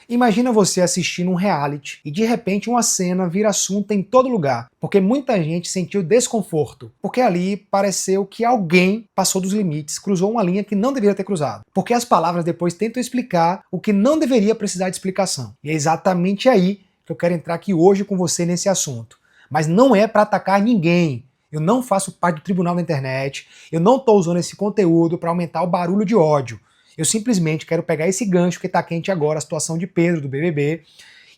Imagina você assistindo um reality e de repente uma cena vira assunto em todo lugar, porque muita gente sentiu desconforto, porque ali pareceu que alguém passou dos limites, cruzou uma linha que não deveria ter cruzado, porque as palavras depois tentam explicar o que não deveria precisar de explicação. E é exatamente aí que eu quero entrar aqui hoje com você nesse assunto. Mas não é para atacar ninguém. Eu não faço parte do tribunal da internet, eu não estou usando esse conteúdo para aumentar o barulho de ódio. Eu simplesmente quero pegar esse gancho que está quente agora, a situação de Pedro do BBB,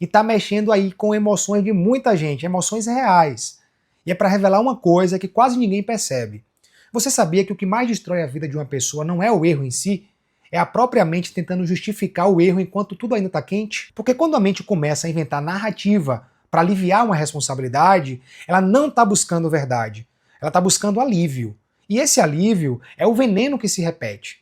e está mexendo aí com emoções de muita gente, emoções reais. E é para revelar uma coisa que quase ninguém percebe. Você sabia que o que mais destrói a vida de uma pessoa não é o erro em si? É a própria mente tentando justificar o erro enquanto tudo ainda está quente? Porque quando a mente começa a inventar narrativa para aliviar uma responsabilidade, ela não está buscando verdade. Ela está buscando alívio. E esse alívio é o veneno que se repete.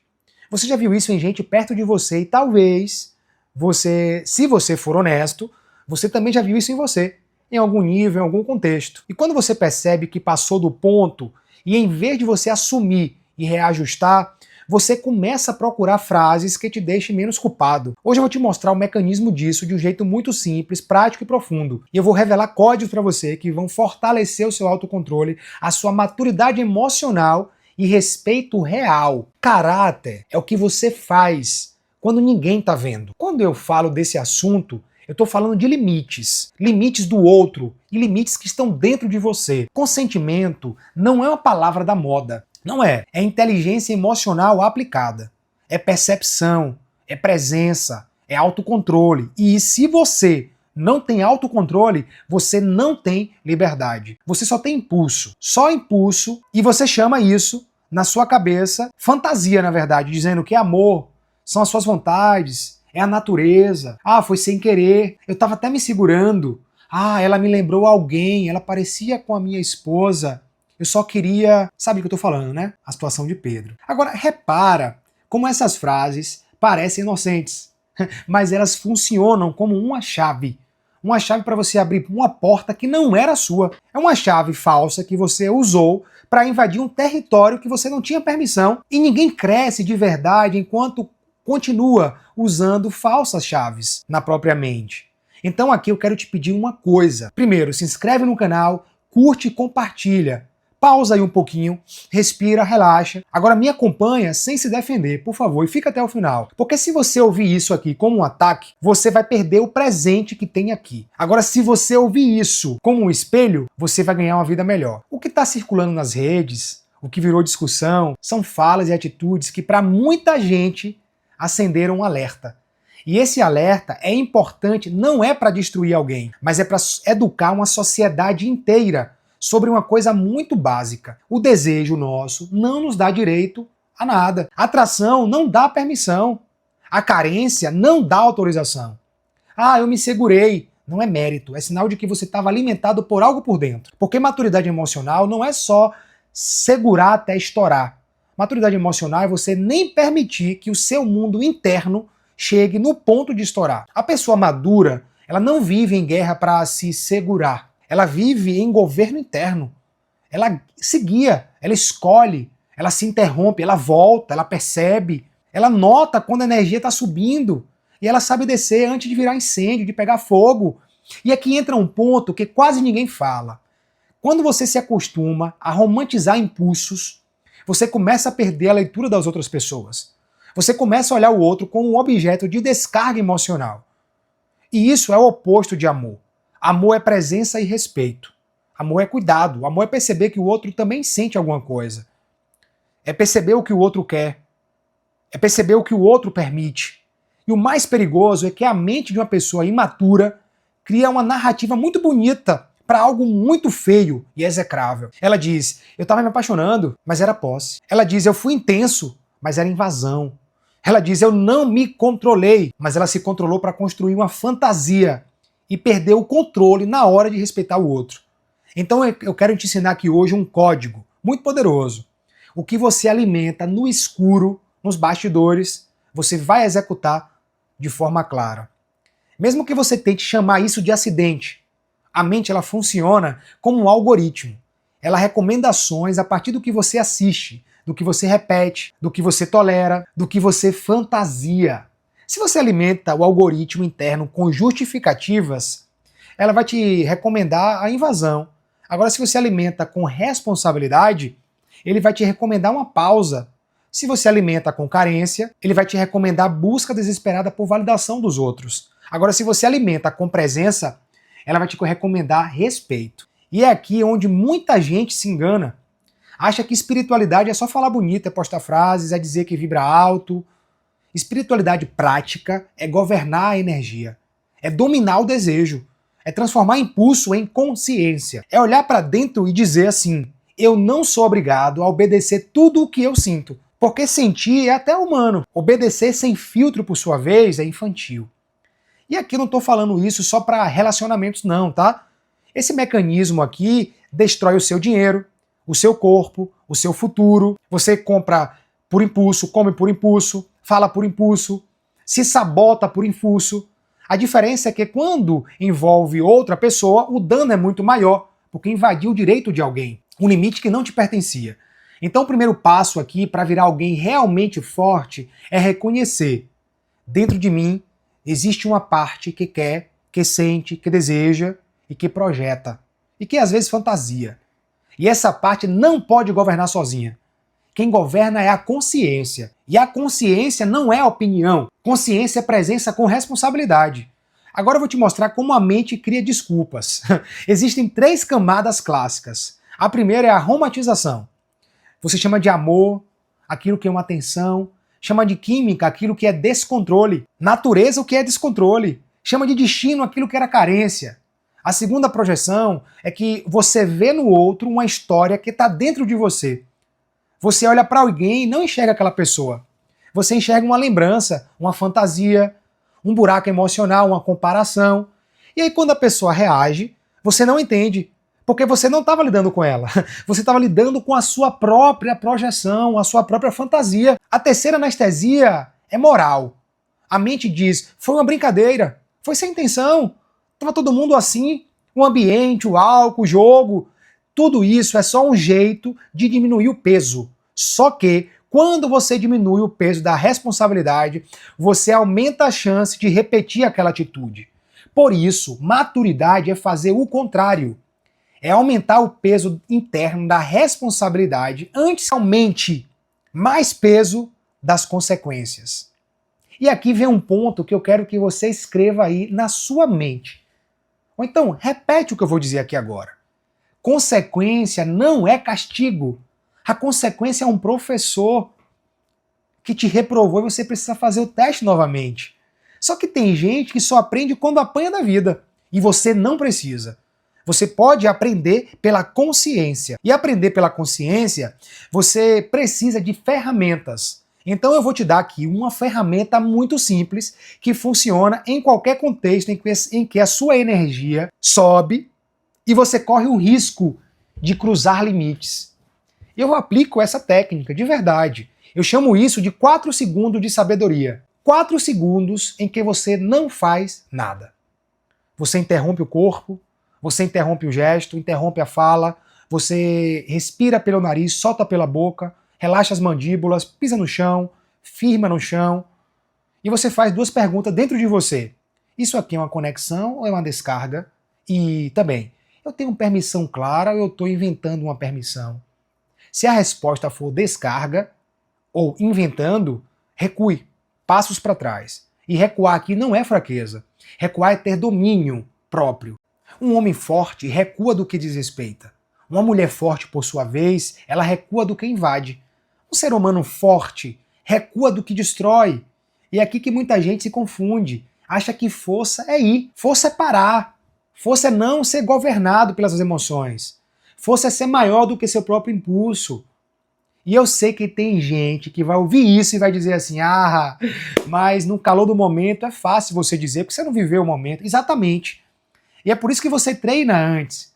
Você já viu isso em gente perto de você e talvez você, se você for honesto, você também já viu isso em você, em algum nível, em algum contexto. E quando você percebe que passou do ponto e em vez de você assumir e reajustar, você começa a procurar frases que te deixem menos culpado. Hoje eu vou te mostrar o mecanismo disso de um jeito muito simples, prático e profundo. E eu vou revelar códigos para você que vão fortalecer o seu autocontrole, a sua maturidade emocional e respeito real. Caráter é o que você faz quando ninguém tá vendo. Quando eu falo desse assunto, eu tô falando de limites. Limites do outro e limites que estão dentro de você. Consentimento não é uma palavra da moda. Não é. É inteligência emocional aplicada. É percepção, é presença, é autocontrole. E se você não tem autocontrole, você não tem liberdade. Você só tem impulso. Só impulso, e você chama isso, na sua cabeça, fantasia, na verdade, dizendo que amor são as suas vontades, é a natureza. Ah, foi sem querer, eu tava até me segurando. Ah, ela me lembrou alguém, ela parecia com a minha esposa. Eu só queria... Sabe o que eu tô falando, né? A situação de Pedro. Agora, repara como essas frases parecem inocentes, mas elas funcionam como uma chave. Uma chave para você abrir uma porta que não era sua. É uma chave falsa que você usou para invadir um território que você não tinha permissão. E ninguém cresce de verdade enquanto continua usando falsas chaves na própria mente. Então aqui eu quero te pedir uma coisa. Primeiro, se inscreve no canal, curte e compartilha. Pausa aí um pouquinho, respira, relaxa. Agora me acompanha sem se defender, por favor, e fica até o final. Porque se você ouvir isso aqui como um ataque, você vai perder o presente que tem aqui. Agora, se você ouvir isso como um espelho, você vai ganhar uma vida melhor. O que está circulando nas redes, o que virou discussão, são falas e atitudes que para muita gente acenderam um alerta. E esse alerta é importante, não é para destruir alguém, mas é para educar uma sociedade inteira sobre uma coisa muito básica. O desejo nosso não nos dá direito a nada. A atração não dá permissão. A carência não dá autorização. Ah, eu me segurei. Não é mérito, é sinal de que você estava alimentado por algo por dentro. Porque maturidade emocional não é só segurar até estourar. Maturidade emocional é você nem permitir que o seu mundo interno chegue no ponto de estourar. A pessoa madura, ela não vive em guerra para se segurar. Ela vive em governo interno. Ela se guia, ela escolhe, ela se interrompe, ela volta, ela percebe, ela nota quando a energia está subindo e ela sabe descer antes de virar incêndio, de pegar fogo. E aqui entra um ponto que quase ninguém fala. Quando você se acostuma a romantizar impulsos, você começa a perder a leitura das outras pessoas. Você começa a olhar o outro como um objeto de descarga emocional. E isso é o oposto de amor. Amor é presença e respeito. Amor é cuidado. Amor é perceber que o outro também sente alguma coisa. É perceber o que o outro quer. É perceber o que o outro permite. E o mais perigoso é que a mente de uma pessoa imatura cria uma narrativa muito bonita para algo muito feio e execrável. Ela diz, eu estava me apaixonando, mas era posse. Ela diz, eu fui intenso, mas era invasão. Ela diz, eu não me controlei, mas ela se controlou para construir uma fantasia e perdeu o controle na hora de respeitar o outro. Então eu quero te ensinar aqui hoje um código muito poderoso. O que você alimenta no escuro, nos bastidores, você vai executar de forma clara. Mesmo que você tente chamar isso de acidente, a mente ela funciona como um algoritmo. Ela recomenda ações a partir do que você assiste, do que você repete, do que você tolera, do que você fantasia. Se você alimenta o algoritmo interno com justificativas, ela vai te recomendar a invasão. Agora, se você alimenta com responsabilidade, ele vai te recomendar uma pausa. Se você alimenta com carência, ele vai te recomendar a busca desesperada por validação dos outros. Agora, se você alimenta com presença, ela vai te recomendar respeito. E é aqui onde muita gente se engana. Acha que espiritualidade é só falar bonito, é postar frases, é dizer que vibra alto. Espiritualidade prática é governar a energia, é dominar o desejo, é transformar impulso em consciência, é olhar para dentro e dizer assim: eu não sou obrigado a obedecer tudo o que eu sinto, porque sentir é até humano. Obedecer sem filtro, por sua vez, é infantil. E aqui eu não estou falando isso só para relacionamentos não, tá? Esse mecanismo aqui destrói o seu dinheiro, o seu corpo, o seu futuro. Você compra por impulso, come por impulso, fala por impulso, se sabota por impulso. A diferença é que quando envolve outra pessoa, o dano é muito maior, porque invadiu o direito de alguém, um limite que não te pertencia. Então o primeiro passo aqui para virar alguém realmente forte é reconhecer: dentro de mim existe uma parte que quer, que sente, que deseja e que projeta, e que às vezes fantasia. E essa parte não pode governar sozinha. Quem governa é a consciência. E a consciência não é opinião. Consciência é presença com responsabilidade. Agora eu vou te mostrar como a mente cria desculpas. Existem 3 camadas clássicas. A primeira é a romantização. Você chama de amor aquilo que é uma tensão, chama de química aquilo que é descontrole, natureza o que é descontrole, chama de destino aquilo que era carência. A segunda projeção é que você vê no outro uma história que está dentro de você. Você olha para alguém e não enxerga aquela pessoa. Você enxerga uma lembrança, uma fantasia, um buraco emocional, uma comparação. E aí quando a pessoa reage, você não entende, porque você não estava lidando com ela. Você estava lidando com a sua própria projeção, a sua própria fantasia. A terceira anestesia é moral. A mente diz: foi uma brincadeira, foi sem intenção, estava todo mundo assim, o ambiente, o álcool, o jogo. Tudo isso é só um jeito de diminuir o peso. Só que, quando você diminui o peso da responsabilidade, você aumenta a chance de repetir aquela atitude. Por isso, maturidade é fazer o contrário. É aumentar o peso interno da responsabilidade antes que aumente mais peso das consequências. E aqui vem um ponto que eu quero que você escreva aí na sua mente. Ou então, repete o que eu vou dizer aqui agora. Consequência não é castigo. A consequência é um professor que te reprovou e você precisa fazer o teste novamente. Só que tem gente que só aprende quando apanha da vida. E você não precisa. Você pode aprender pela consciência. E aprender pela consciência, você precisa de ferramentas. Então eu vou te dar aqui uma ferramenta muito simples que funciona em qualquer contexto em que a sua energia sobe e você corre o risco de cruzar limites. Eu aplico essa técnica de verdade. Eu chamo isso de 4 segundos de sabedoria. 4 segundos em que você não faz nada. Você interrompe o corpo, você interrompe o gesto, interrompe a fala, você respira pelo nariz, solta pela boca, relaxa as mandíbulas, pisa no chão, firma no chão, e você faz 2 perguntas dentro de você. Isso aqui é uma conexão ou é uma descarga? E também, eu tenho permissão clara ou eu estou inventando uma permissão? Se a resposta for descarga ou inventando, recue, passos para trás. E recuar aqui não é fraqueza. Recuar é ter domínio próprio. Um homem forte recua do que desrespeita. Uma mulher forte, por sua vez, ela recua do que invade. Um ser humano forte recua do que destrói. E é aqui que muita gente se confunde. Acha que força é ir, força é parar. Força é não ser governado pelas emoções. Força é ser maior do que seu próprio impulso. E eu sei que tem gente que vai ouvir isso e vai dizer assim: ah, mas no calor do momento é fácil você dizer, porque você não viveu o momento. Exatamente. E é por isso que você treina antes.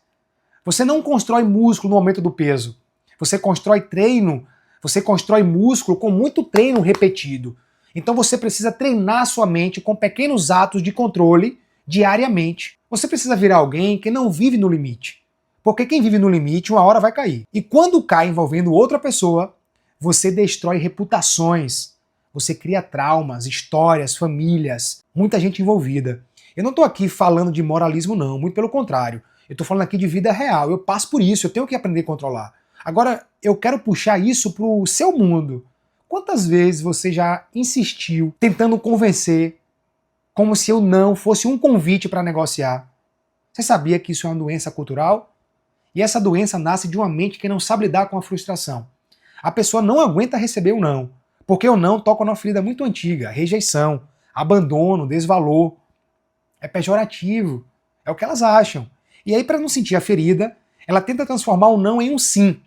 Você não constrói músculo no aumento do peso. Você constrói treino, você constrói músculo com muito treino repetido. Então você precisa treinar sua mente com pequenos atos de controle diariamente. Você precisa virar alguém que não vive no limite. Porque quem vive no limite, uma hora vai cair. E quando cai envolvendo outra pessoa, você destrói reputações. você cria traumas, histórias, famílias, muita gente envolvida. Eu não estou aqui falando de moralismo não, muito pelo contrário. Eu estou falando aqui de vida real, eu passo por isso, eu tenho que aprender a controlar. Agora, eu quero puxar isso para o seu mundo. Quantas vezes você já insistiu tentando convencer como se o não fosse um convite para negociar? Você sabia que isso é uma doença cultural? E essa doença nasce de uma mente que não sabe lidar com a frustração. A pessoa não aguenta receber o não, porque o não toca numa ferida muito antiga, rejeição, abandono, desvalor. É pejorativo, é o que elas acham. E aí, para não sentir a ferida, ela tenta transformar o não em um sim.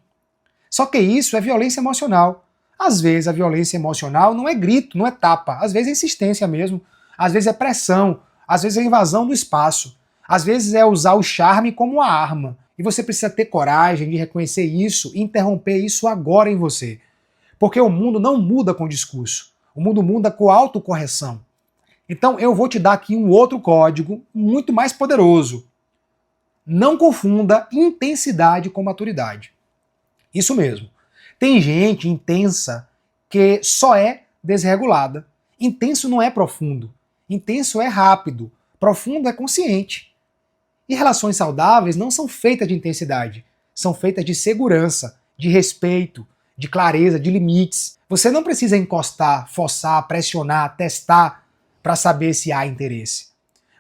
Só que isso é violência emocional. Às vezes a violência emocional não é grito, não é tapa, às vezes é insistência mesmo, às vezes é pressão, às vezes é invasão do espaço, às vezes é usar o charme como uma arma. E você precisa ter coragem de reconhecer isso e interromper isso agora em você. Porque o mundo não muda com discurso, o mundo muda com autocorreção. Então eu vou te dar aqui um outro código muito mais poderoso. Não confunda intensidade com maturidade. Isso mesmo. Tem gente intensa que só é desregulada. Intenso não é profundo. Intenso é rápido. Profundo é consciente. E relações saudáveis não são feitas de intensidade. São feitas de segurança, de respeito, de clareza, de limites. Você não precisa encostar, forçar, pressionar, testar para saber se há interesse.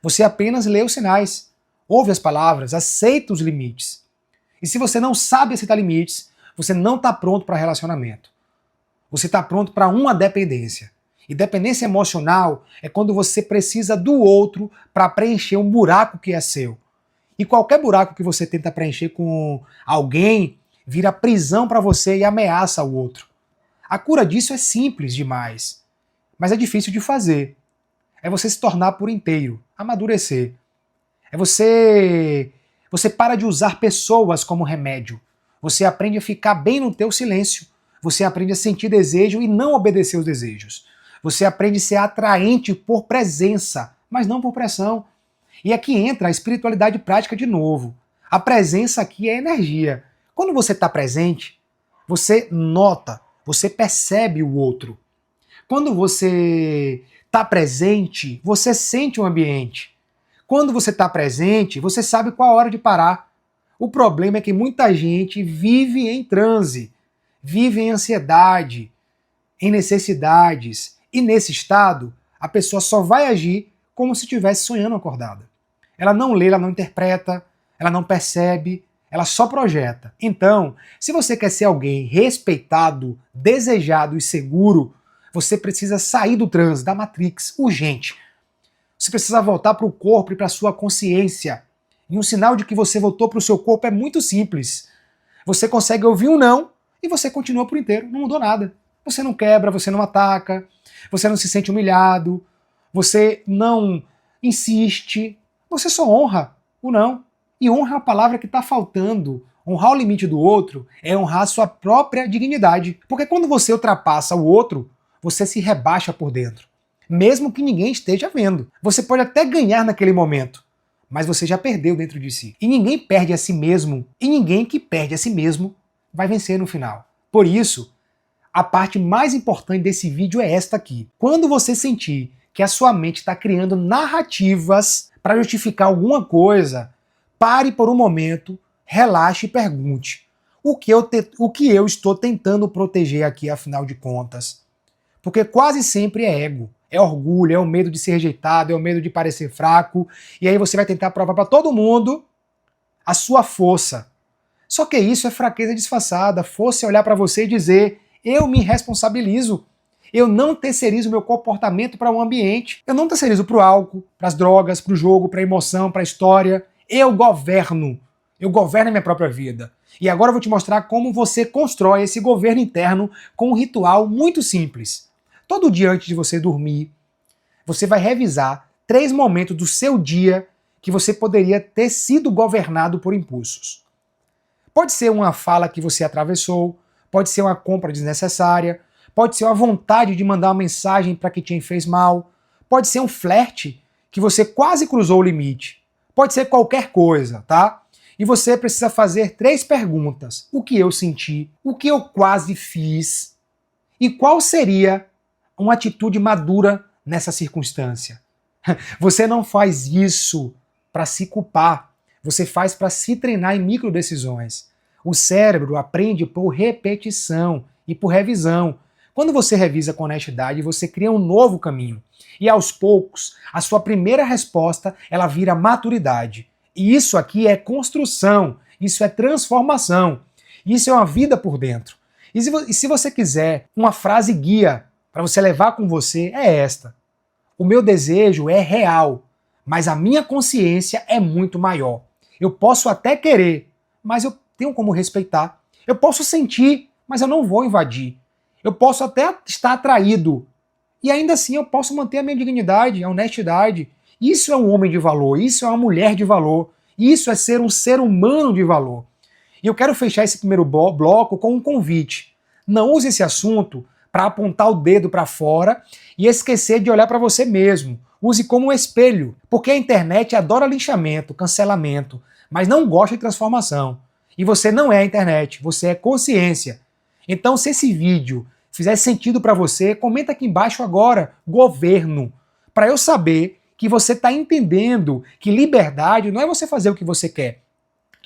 Você apenas lê os sinais, ouve as palavras, aceita os limites. E se você não sabe aceitar limites, você não está pronto para relacionamento. Você está pronto para uma dependência. E dependência emocional é quando você precisa do outro para preencher um buraco que é seu. E qualquer buraco que você tenta preencher com alguém vira prisão para você e ameaça o outro. A cura disso é simples demais, mas é difícil de fazer. É você se tornar por inteiro, amadurecer. É você para de usar pessoas como remédio. Você aprende a ficar bem no teu silêncio. Você aprende a sentir desejo e não obedecer os desejos. Você aprende a ser atraente por presença, mas não por pressão. E aqui entra a espiritualidade prática de novo. A presença aqui é energia. Quando você está presente, você nota, você percebe o outro. Quando você está presente, você sente o ambiente. Quando você está presente, você sabe qual a hora de parar. O problema é que muita gente vive em transe, vive em ansiedade, em necessidades. E nesse estado, a pessoa só vai agir como se estivesse sonhando acordada. Ela não lê, ela não interpreta, ela não percebe, ela só projeta. Então, se você quer ser alguém respeitado, desejado e seguro, você precisa sair do transe, da Matrix, urgente. Você precisa voltar para o corpo e para a sua consciência. E um sinal de que você voltou para o seu corpo é muito simples. Você consegue ouvir um não e você continua por inteiro, não mudou nada. Você não quebra, você não ataca, você não se sente humilhado, você não insiste, você só honra o não. E honra é uma palavra que está faltando. Honrar o limite do outro é honrar a sua própria dignidade. Porque quando você ultrapassa o outro, você se rebaixa por dentro. Mesmo que ninguém esteja vendo. Você pode até ganhar naquele momento, mas você já perdeu dentro de si. E ninguém perde a si mesmo, e ninguém que perde a si mesmo vai vencer no final. Por isso, a parte mais importante desse vídeo é esta aqui. Quando você sentir que a sua mente está criando narrativas para justificar alguma coisa, pare por um momento, relaxe e pergunte: o que eu estou tentando proteger aqui, afinal de contas? Porque quase sempre é ego, é orgulho, é o medo de ser rejeitado, é o medo de parecer fraco, e aí você vai tentar provar para todo mundo a sua força. Só que isso é fraqueza disfarçada. Força é olhar para você e dizer: eu me responsabilizo. Eu não terceirizo meu comportamento para o ambiente. Eu não terceirizo para o álcool, para as drogas, para o jogo, para a emoção, para a história. Eu governo. Eu governo a minha própria vida. E agora eu vou te mostrar como você constrói esse governo interno com um ritual muito simples. Todo dia antes de você dormir, você vai revisar 3 momentos do seu dia que você poderia ter sido governado por impulsos. Pode ser uma fala que você atravessou, pode ser uma compra desnecessária, pode ser uma vontade de mandar uma mensagem para quem te fez mal, pode ser um flerte que você quase cruzou o limite, pode ser qualquer coisa, tá? E você precisa fazer 3 perguntas. O que eu senti? O que eu quase fiz? E qual seria uma atitude madura nessa circunstância. Você não faz isso para se culpar, você faz para se treinar em microdecisões. O cérebro aprende por repetição e por revisão. Quando você revisa com honestidade, você cria um novo caminho. E aos poucos, a sua primeira resposta, ela vira maturidade. E isso aqui é construção, isso é transformação, isso é uma vida por dentro. E se você quiser uma frase guia para você levar com você, é esta: o meu desejo é real, mas a minha consciência é muito maior. Eu posso até querer, mas eu tenho como respeitar. Eu posso sentir, mas eu não vou invadir. Eu posso até estar atraído, e ainda assim eu posso manter a minha dignidade, a honestidade. Isso é um homem de valor, isso é uma mulher de valor, isso é ser um ser humano de valor. E eu quero fechar esse primeiro bloco com um convite. Não use esse assunto para apontar o dedo para fora e esquecer de olhar para você mesmo. Use como um espelho, porque a internet adora linchamento, cancelamento, mas não gosta de transformação. E você não é a internet, você é consciência. Então, se esse vídeo fizer sentido para você, comenta aqui embaixo agora, governo, para eu saber que você está entendendo que liberdade não é você fazer o que você quer.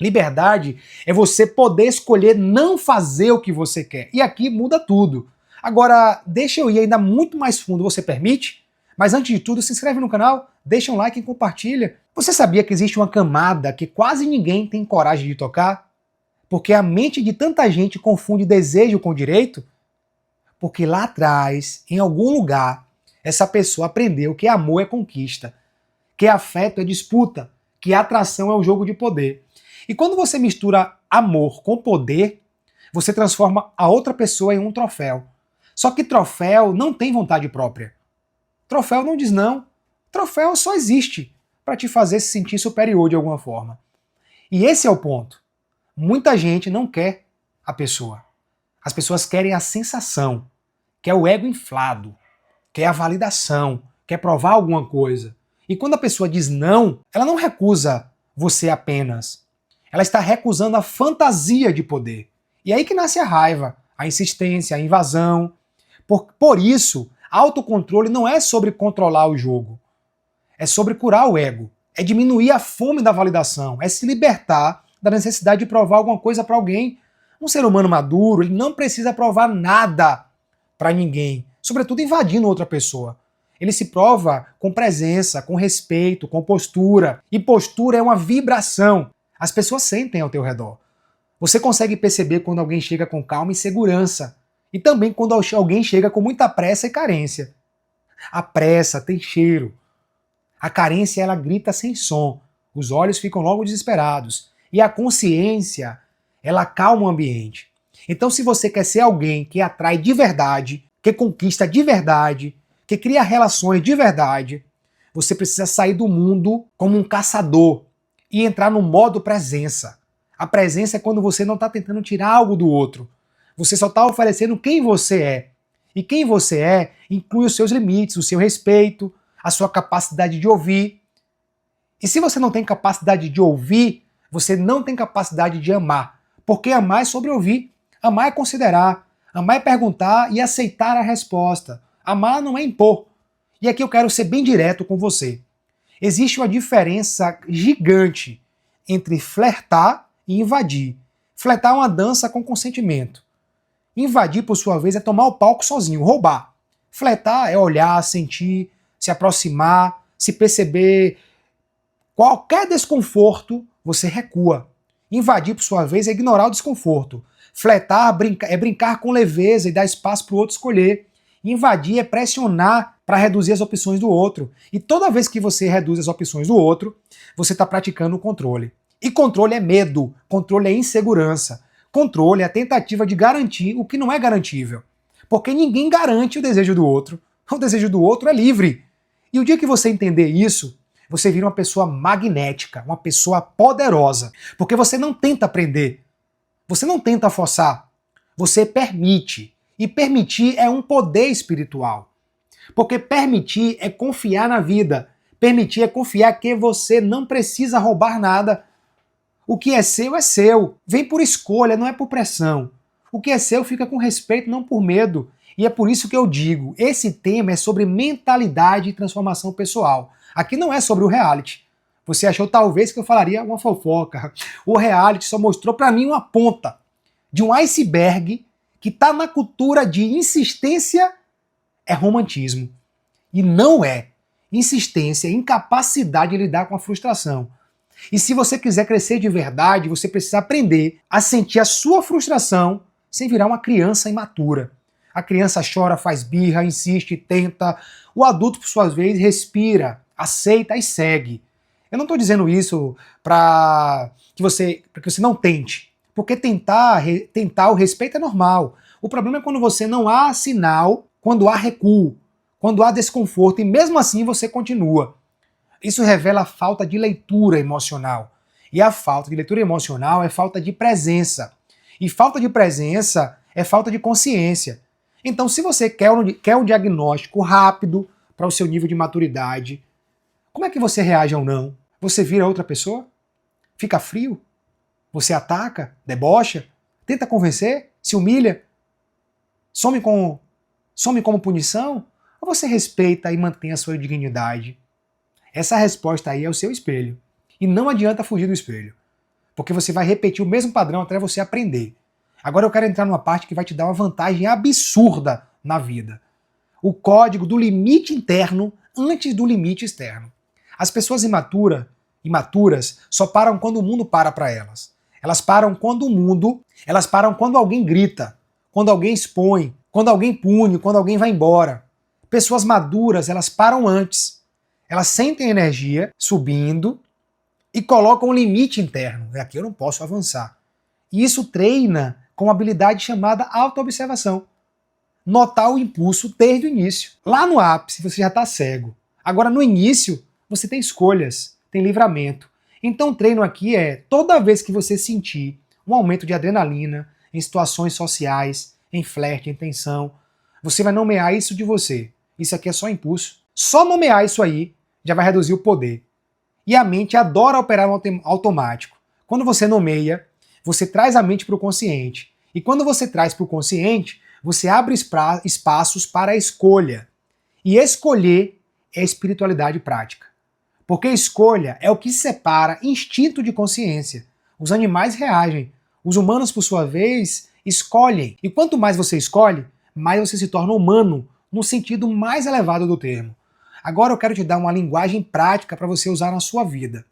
Liberdade é você poder escolher não fazer o que você quer. E aqui muda tudo. Agora, deixa eu ir ainda muito mais fundo, você permite? Mas antes de tudo, se inscreve no canal, deixa um like e compartilha. Você sabia que existe uma camada que quase ninguém tem coragem de tocar? Porque a mente de tanta gente confunde desejo com direito? Porque lá atrás, em algum lugar, essa pessoa aprendeu que amor é conquista, que afeto é disputa, que atração é o jogo de poder. E quando você mistura amor com poder, você transforma a outra pessoa em um troféu. Só que troféu não tem vontade própria. Troféu não diz não. Troféu só existe para te fazer se sentir superior de alguma forma. E esse é o ponto. Muita gente não quer a pessoa. As pessoas querem a sensação, quer o ego inflado, quer a validação, quer provar alguma coisa. E quando a pessoa diz não, ela não recusa você apenas. Ela está recusando a fantasia de poder. E é aí que nasce a raiva, a insistência, a invasão. Por isso, autocontrole não é sobre controlar o jogo. É sobre curar o ego. É diminuir a fome da validação. É se libertar da necessidade de provar alguma coisa para alguém. Um ser humano maduro, ele não precisa provar nada para ninguém. Sobretudo invadindo outra pessoa. Ele se prova com presença, com respeito, com postura. E postura é uma vibração. As pessoas sentem ao teu redor. Você consegue perceber quando alguém chega com calma e segurança. E também quando alguém chega com muita pressa e carência. A pressa tem cheiro. A carência, ela grita sem som. Os olhos ficam logo desesperados. E a consciência, ela calma o ambiente. Então, se você quer ser alguém que atrai de verdade, que conquista de verdade, que cria relações de verdade, você precisa sair do mundo como um caçador e entrar no modo presença. A presença é quando você não está tentando tirar algo do outro. Você só está oferecendo quem você é. E quem você é inclui os seus limites, o seu respeito, a sua capacidade de ouvir. E se você não tem capacidade de ouvir, você não tem capacidade de amar. Porque amar é sobre ouvir. Amar é considerar. Amar é perguntar e aceitar a resposta. Amar não é impor. E aqui eu quero ser bem direto com você. Existe uma diferença gigante entre flertar e invadir. Flertar é uma dança com consentimento. Invadir, por sua vez, é tomar o palco sozinho, roubar. Flertar é olhar, sentir, se aproximar, se perceber. Qualquer desconforto, você recua. Invadir, por sua vez, é ignorar o desconforto. Flertar é brincar com leveza e dar espaço para o outro escolher. Invadir é pressionar para reduzir as opções do outro. E toda vez que você reduz as opções do outro, você está praticando o controle. E controle é medo, controle é insegurança. Controle é a tentativa de garantir o que não é garantível. Porque ninguém garante o desejo do outro. O desejo do outro é livre. E o dia que você entender isso, você vira uma pessoa magnética, uma pessoa poderosa. Porque você não tenta aprender. Você não tenta forçar. Você permite. E permitir é um poder espiritual. Porque permitir é confiar na vida. Permitir é confiar que você não precisa roubar nada. O que é seu é seu. Vem por escolha, não é por pressão. O que é seu fica com respeito, não por medo. E é por isso que eu digo, esse tema é sobre mentalidade e transformação pessoal. Aqui não é sobre o reality. Você achou talvez que eu falaria uma fofoca. O reality só mostrou para mim uma ponta de um iceberg que está na cultura de insistência é romantismo. E não é. Insistência é incapacidade de lidar com a frustração. E se você quiser crescer de verdade, você precisa aprender a sentir a sua frustração sem virar uma criança imatura. A criança chora, faz birra, insiste, tenta. O adulto, por sua vez, respira, aceita e segue. Eu não estou dizendo isso para que você não tente. Porque tentar o respeito é normal. O problema é quando você não há sinal, quando há recuo, quando há desconforto, e mesmo assim você continua. Isso revela a falta de leitura emocional. E a falta de leitura emocional é falta de presença. E falta de presença é falta de consciência. Então, se você quer um diagnóstico rápido para o seu nível de maturidade, como é que você reage ao não? Você vira outra pessoa? Fica frio? Você ataca? Debocha? Tenta convencer? Se humilha? Some como punição? Ou você respeita e mantém a sua dignidade? Essa resposta aí é o seu espelho. E não adianta fugir do espelho. Porque você vai repetir o mesmo padrão até você aprender. Agora eu quero entrar numa parte que vai te dar uma vantagem absurda na vida. O código do limite interno antes do limite externo. As pessoas imaturas só param quando o mundo para elas. Elas param quando alguém grita, quando alguém expõe, quando alguém pune, quando alguém vai embora. Pessoas maduras, elas param antes. Elas sentem energia subindo e colocam um limite interno. Aqui eu não posso avançar. E isso treina com uma habilidade chamada autoobservação. Notar o impulso desde o início. Lá no ápice você já está cego. Agora no início você tem escolhas, tem livramento. Então o treino aqui é toda vez que você sentir um aumento de adrenalina em situações sociais, em flerte, em tensão, você vai nomear isso de você. Isso aqui é só impulso. Só nomear isso aí já vai reduzir o poder. E a mente adora operar no automático. Quando você nomeia, você traz a mente para o consciente. E quando você traz para o consciente, você abre espaços para a escolha. E escolher é espiritualidade prática. Porque escolha é o que separa instinto de consciência. Os animais reagem. Os humanos, por sua vez, escolhem. E quanto mais você escolhe, mais você se torna humano, no sentido mais elevado do termo. Agora eu quero te dar uma linguagem prática para você usar na sua vida.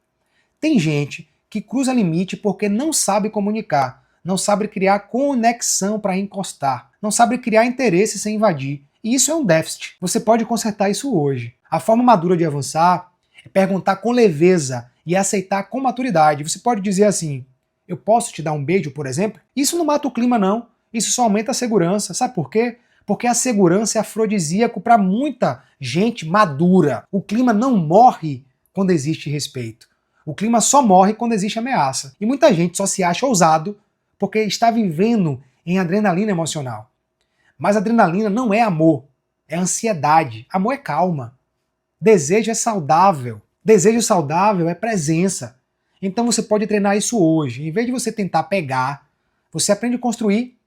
Tem gente que cruza limite porque não sabe comunicar, não sabe criar conexão para encostar, não sabe criar interesse sem invadir. E isso é um déficit. Você pode consertar isso hoje. A forma madura de avançar é perguntar com leveza e aceitar com maturidade. Você pode dizer assim: eu posso te dar um beijo, por exemplo? Isso não mata o clima, não. Isso só aumenta a segurança. Sabe por quê? Porque a segurança é afrodisíaco para muita gente madura. O clima não morre quando existe respeito. O clima só morre quando existe ameaça. E muita gente só se acha ousado porque está vivendo em adrenalina emocional. Mas adrenalina não é amor, é ansiedade. Amor é calma. Desejo é saudável. Desejo saudável é presença. Então você pode treinar isso hoje. Em vez de você tentar pegar, você aprende a construir.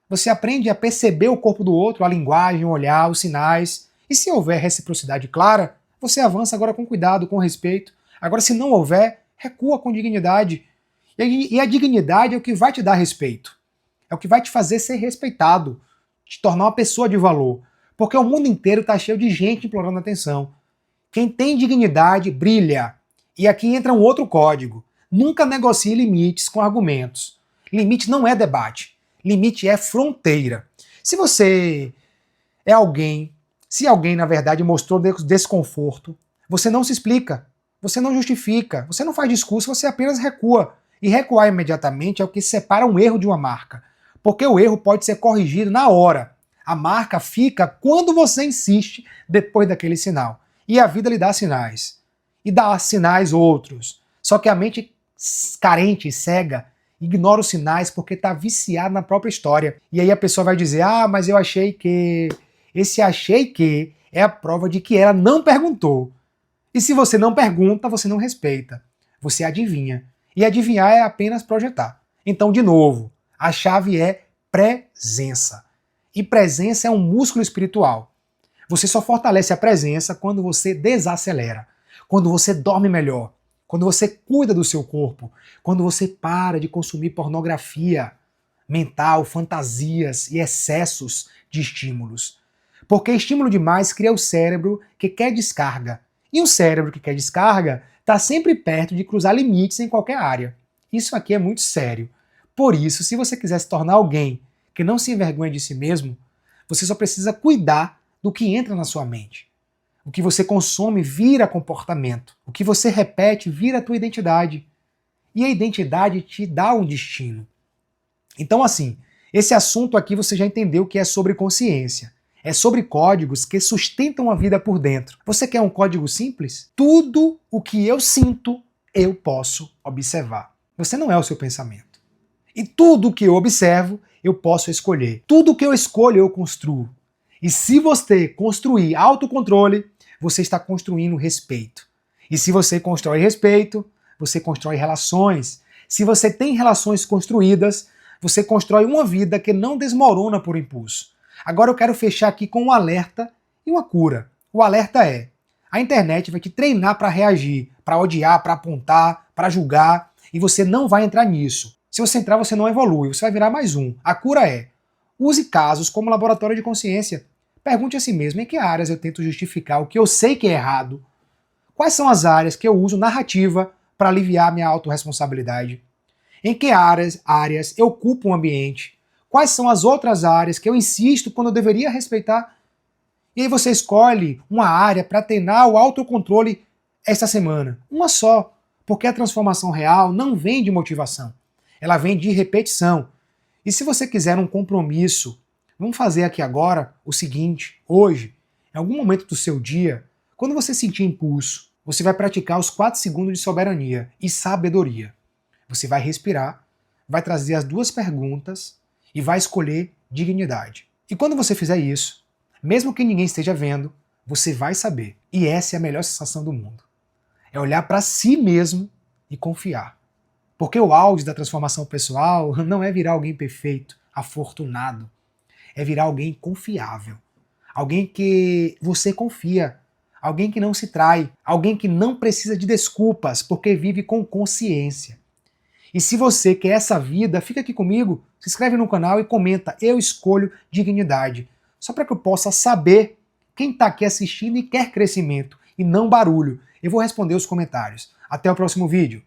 Você aprende a perceber o corpo do outro, a linguagem, o olhar, os sinais. E se houver reciprocidade clara, você avança agora com cuidado, com respeito. Agora, se não houver, recua com dignidade. E a dignidade é o que vai te dar respeito. É o que vai te fazer ser respeitado, te tornar uma pessoa de valor. Porque o mundo inteiro está cheio de gente implorando atenção. Quem tem dignidade brilha. E aqui entra um outro código. Nunca negocie limites com argumentos. Limite não é debate. Limite é fronteira. Se você é alguém, se alguém na verdade mostrou desconforto, você não se explica, você não justifica, você não faz discurso, você apenas recua. E recuar imediatamente é o que separa um erro de uma marca. Porque o erro pode ser corrigido na hora. A marca fica quando você insiste depois daquele sinal. E a vida lhe dá sinais. E dá sinais outros. Só que a mente carente e cega ignora os sinais porque está viciado na própria história. E aí a pessoa vai dizer: ah, mas eu achei que... Esse achei que é a prova de que ela não perguntou. E se você não pergunta, você não respeita. Você adivinha. E adivinhar é apenas projetar. Então, de novo, a chave é presença. E presença é um músculo espiritual. Você só fortalece a presença quando você desacelera, quando você dorme melhor, quando você cuida do seu corpo, quando você para de consumir pornografia mental, fantasias e excessos de estímulos. Porque estímulo demais cria o cérebro que quer descarga. E o cérebro que quer descarga está sempre perto de cruzar limites em qualquer área. Isso aqui é muito sério. Por isso, se você quiser se tornar alguém que não se envergonha de si mesmo, você só precisa cuidar do que entra na sua mente. O que você consome vira comportamento. O que você repete vira a tua identidade. E a identidade te dá um destino. Então, assim, esse assunto aqui você já entendeu que é sobre consciência. É sobre códigos que sustentam a vida por dentro. Você quer um código simples? Tudo o que eu sinto, eu posso observar. Você não é o seu pensamento. E tudo o que eu observo, eu posso escolher. Tudo o que eu escolho, eu construo. E se você construir autocontrole, você está construindo respeito. E se você constrói respeito, você constrói relações. Se você tem relações construídas, você constrói uma vida que não desmorona por impulso. Agora eu quero fechar aqui com um alerta e uma cura. O alerta é: a internet vai te treinar para reagir, para odiar, para apontar, para julgar, e você não vai entrar nisso. Se você entrar, você não evolui, você vai virar mais um. A cura é: use casos como laboratório de consciência. Pergunte a si mesmo em que áreas eu tento justificar o que eu sei que é errado. Quais são as áreas que eu uso narrativa para aliviar minha autorresponsabilidade? Em que áreas eu culpo o ambiente? Quais são as outras áreas que eu insisto quando eu deveria respeitar? E aí você escolhe uma área para treinar o autocontrole esta semana. Uma só. Porque a transformação real não vem de motivação. Ela vem de repetição. E se você quiser um compromisso, vamos fazer aqui agora o seguinte: hoje, em algum momento do seu dia, quando você sentir impulso, você vai praticar os 4 segundos de soberania e sabedoria. Você vai respirar, vai trazer as 2 perguntas e vai escolher dignidade. E quando você fizer isso, mesmo que ninguém esteja vendo, você vai saber. E essa é a melhor sensação do mundo. É olhar para si mesmo e confiar. Porque o auge da transformação pessoal não é virar alguém perfeito, afortunado. É virar alguém confiável. Alguém que você confia. Alguém que não se trai. Alguém que não precisa de desculpas, porque vive com consciência. E se você quer essa vida, fica aqui comigo, se inscreve no canal e comenta: eu escolho dignidade. Só para que eu possa saber quem está aqui assistindo e quer crescimento, e não barulho. Eu vou responder os comentários. Até o próximo vídeo.